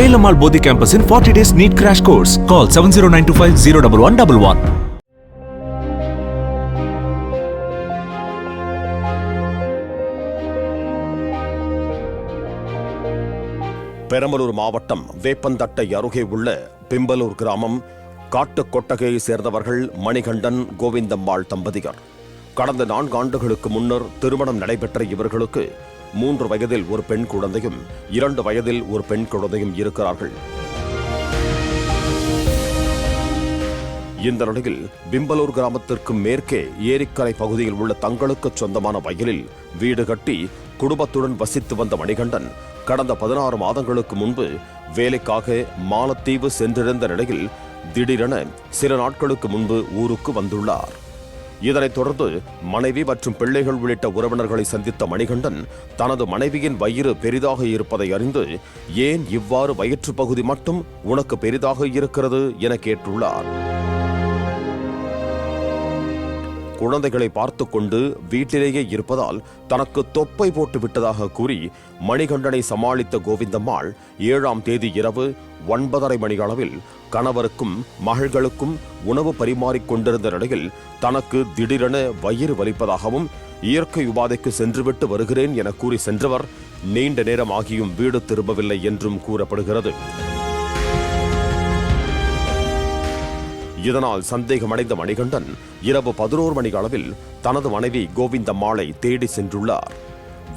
Velamal Bodhi campus in 40 days NEET crash course. Call 70925 01111. Perambalur மாவட்டம் வேப்பந்தட்டை அருகே உள்ள பிம்பலூர் கிராமம் காட்டு கொட்டகையை சேர்ந்தவர்கள் மணிகண்டன் கோவிந்தம்மாள் தம்பதியர். கடந்த 4 ஆண்டுகளுக்கு முன்னர் திருமணம் நடைபெற்ற இவர்களுக்கு 3 வயதில் ஒரு பெண் குழந்தையும் 2 வயதில் ஒரு பெண் குழந்தையும் இருக்கிறார்கள். இந்த நிலையில் பிம்பலூர் கிராமத்திற்கு மேற்கே ஏரிக்கரை பகுதியில் உள்ள தங்களுக்கு சொந்தமான வயலில் வீடு கட்டி குடும்பத்துடன் வசித்து வந்த மணிகண்டன் கடந்த 16 மாதங்களுக்கு முன்பு வேலைக்காக மாலத்தீவு சென்றிருந்த நிலையில் திடீரென சில நாட்களுக்கு முன்பு ஊருக்கு வந்துள்ளார். இதனைத் தொடர்ந்து மனைவி மற்றும் பிள்ளைகள் உள்ளிட்ட உறவினர்களை சந்தித்த மணிகண்டன் தனது மனைவியின் வயிறு பெரிதாக இருப்பதை அறிந்து, ஏன் இவ்வாறு வயிற்று பகுதி மட்டும் உனக்கு பெரிதாக இருக்கிறது என கேட்டுள்ளார். குழந்தைகளை பார்த்து கொண்டு வீட்டிலேயே இருப்பதால் தனக்கு தொப்பை போட்டு விட்டதாக கூறி மணிகண்டனை சமாளித்த கோவிந்தம்மாள் 7ஆம் தேதி இரவு 9:30 மணி அளவில் கணவருக்கும் மகள்களுக்கும் உணவு பரிமாறிக் கொண்டிருந்த நிலையில் தனக்கு திடீரென வயிறு வலிப்பதாகவும் இயற்கை உபாதைக்கு சென்றுவிட்டு வருகிறேன் என கூறி சென்றவர் நீண்ட நேரம் ஆகியும் வீடு திரும்பவில்லை என்றும் கூறப்படுகிறது. இதனால் சந்தேகமடைந்த மணிகண்டன் இரவு 11 மணி அளவில் தனது மனைவி கோவிந்தம்மாளை தேடி சென்றுள்ளார்.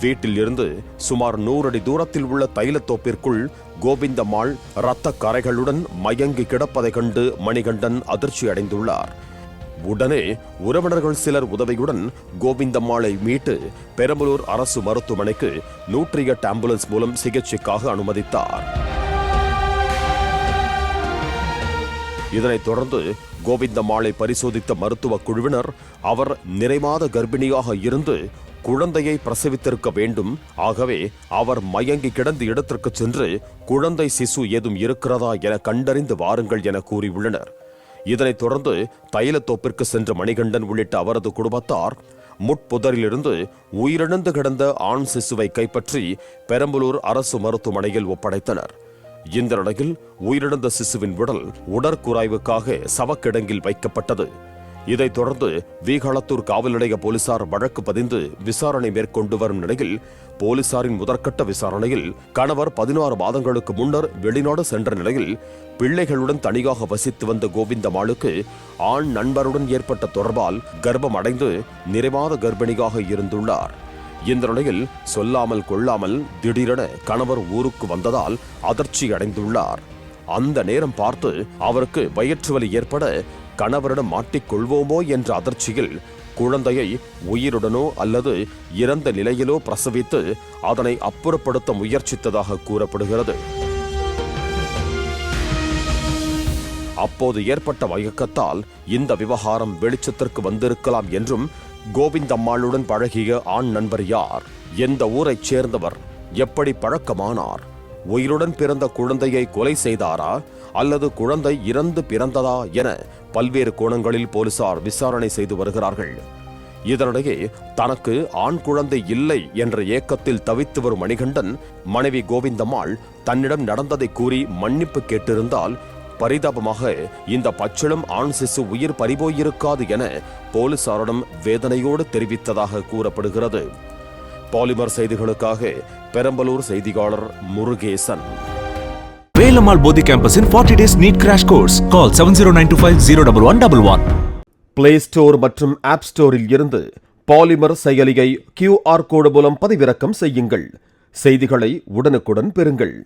வீட்டில் இருந்து சுமார் 100 அடி தூரத்தில் உள்ள தைலத்தோப்பிற்குள் கோவிந்தம்மாள் இரத்த கரைகளுடன் மயங்கி கிடப்பதைக் கண்டு மணிகண்டன் அதிர்ச்சி அடைந்துள்ளார். உடனே உறவினர்கள் சிலர் உதவியுடன் கோவிந்தம்மாளை மீட்டு பெரம்பலூர் அரசு மருத்துவமனைக்கு 108 ஆம்புலன்ஸ் மூலம் சிகிச்சைக்காக அனுமதித்தார். இதனைத் தொடர்ந்து கோவிந்தம்மாளை பரிசோதித்த மருத்துவ குழுவினர் அவர் நிறைமாத கர்ப்பிணியாக இருந்து குழந்தையை பிரசவித்திருக்க வேண்டும், ஆகவே அவர் மயங்கி கிடந்த இடத்திற்கு சென்று குழந்தை சிசு ஏதும் இருக்கிறதா என கண்டறிந்து வாருங்கள் என கூறியுள்ளனர். இதனைத் தொடர்ந்து தைலத்தோப்பிற்கு சென்ற மணிகண்டன் உள்ளிட்ட அவரது குடும்பத்தார் முட்புதரிலிருந்து உயிரிழந்து கிடந்த ஆண் சிசுவை கைப்பற்றி பெரம்பலூர் அரசு மருத்துவமனையில் ஒப்படைத்தனர். இந்த நிலையில் உயிரிழந்த சிசுவின் உடல் உடற்கூராய்வுக்காக சவக்கிடங்கில் வைக்கப்பட்டது. இதைத் தொடர்ந்து வீகாளத்தூர் காவல் நிலைய போலீசார் வழக்கு பதிந்து விசாரணை மேற்கொண்டு வரும் நிலையில் போலீசாரின் முதற்கட்ட விசாரணையில் கணவர் 16 மாதங்களுக்கு முன்னர் வெளிநாடு சென்ற நிலையில் பிள்ளைகளுடன் தனியாக வசித்து வந்த கோவிந்தம்மாளுக்கு ஆண் நண்பருடன் ஏற்பட்ட தொடர்பால் கர்ப்பம் அடைந்து நிறைமாத கர்ப்பிணியாக இருந்துள்ளார். இந்த நிலையில் சொல்லாமல் கொள்ளாமல் திடீரென கணவர் ஊருக்கு வந்ததால் அதிர்ச்சி அடைந்துள்ளார். அந்த நேரம் பார்த்து அவருக்கு வயிற்று வலி ஏற்பட கணவரிடம் மாட்டிக்கொள்வோமோ என்ற அதிர்ச்சியில் குழந்தையை உயிருடனோ அல்லது இறந்த நிலையிலோ பிரசவித்து அதனை அப்புறப்படுத்த முயற்சித்ததாக கூறப்படுகிறது. அப்போது ஏற்பட்ட மயக்கத்தால் இந்த விவகாரம் வெளிச்சத்திற்கு வந்திருக்கலாம் என்றும், கோவிந்தம்மாளுடன் பழகிய ஆண் நண்பர் யார், எந்த ஊரைச் சேர்ந்தவர், எப்படி பழக்கமானார், உயிருடன் பிறந்த குழந்தையை கொலை செய்தாரா அல்லது குழந்தை இறந்து பிறந்ததா என பல்வேறு கோணங்களில் போலீசார் விசாரணை செய்து வருகிறார்கள். இதனிடையே தனக்கு ஆண் குழந்தை இல்லை என்ற ஏக்கத்தில் தவித்து வரும் மணிகண்டன் மனைவி கோவிந்தம்மாள் தன்னிடம் நடந்ததை கூறி மன்னிப்பு கேட்டிருந்தால் பரிதாபமாக இந்த பச்சிளம் ஆண் சிசு உயிர் பறிபோயிருக்காது என போலீசாரிடம் வேதனையோடு தெரிவித்ததாக கூறப்படுகிறது. பாலிமர் செய்திகளுக்காக பெரம்பலூர் செய்தியாளர் Murugesan. Velamal Bodhi campus in 40 days NEET crash course. Call 70925 01111. Play store மற்றும் ஆப் ஸ்டோரில் இருந்து பாலிமர் செயலியை QR கோடு மூலம் பதிவிறக்கம் செய்யுங்கள். செய்திகளை உடனுக்குடன் பெறுங்கள்.